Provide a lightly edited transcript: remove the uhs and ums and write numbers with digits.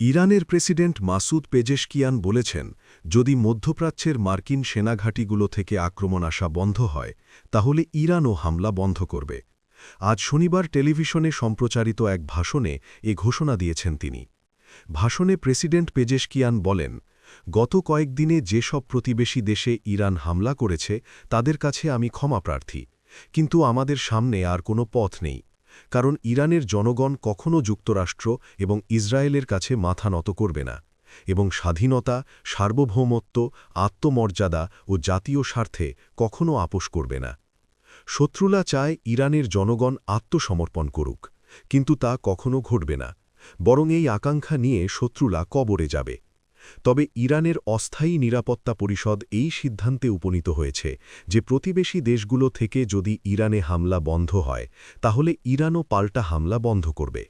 ইরানের president Masoud Pezeshkian বলেছেন, যদি মধ্যপ্রাচ্যের মার্কিন সেনাঘাঁটিগুলো থেকে আক্রমণ আসা বন্ধ হয় তাহলে ইরানও হামলা বন্ধ করবে। আজ শনিবার টেলিভিশনে সম্প্রচারিত এক ভাষণে এ ঘোষণা দিয়েছেন তিনি। ভাষণে প্রেসিডেন্ট পেজেশকিয়ান বলেন, গত কয়েকদিনে যেসব প্রতিবেশী দেশে ইরান হামলা করেছে তাদের কাছে আমি ক্ষমাপ্রার্থী, কিন্তু আমাদের সামনে আর কোনো পথ নেই, কারণ ইরানের জনগণ কখনও যুক্তরাষ্ট্র এবং ইসরায়েলের কাছে মাথা নত করবে না এবং স্বাধীনতা, সার্বভৌমত্ব, আত্মমর্যাদা ও জাতীয় স্বার্থে কখনও আপোস করবে না। শত্রুরা চায় ইরানের জনগণ আত্মসমর্পণ করুক, কিন্তু তা কখনও ঘটবে না, বরং এই আকাঙ্ক্ষা নিয়ে শত্রুরা কবরে যাবে। তবে ইরানের অস্থায়ী নিরাপত্তা পরিষদ এই সিদ্ধান্তে উপনীত হয়েছে যে প্রতিবেশী দেশগুলো থেকে যদি ইরানে হামলা বন্ধ হয় তাহলে ইরানও পাল্টা হামলা বন্ধ করবে।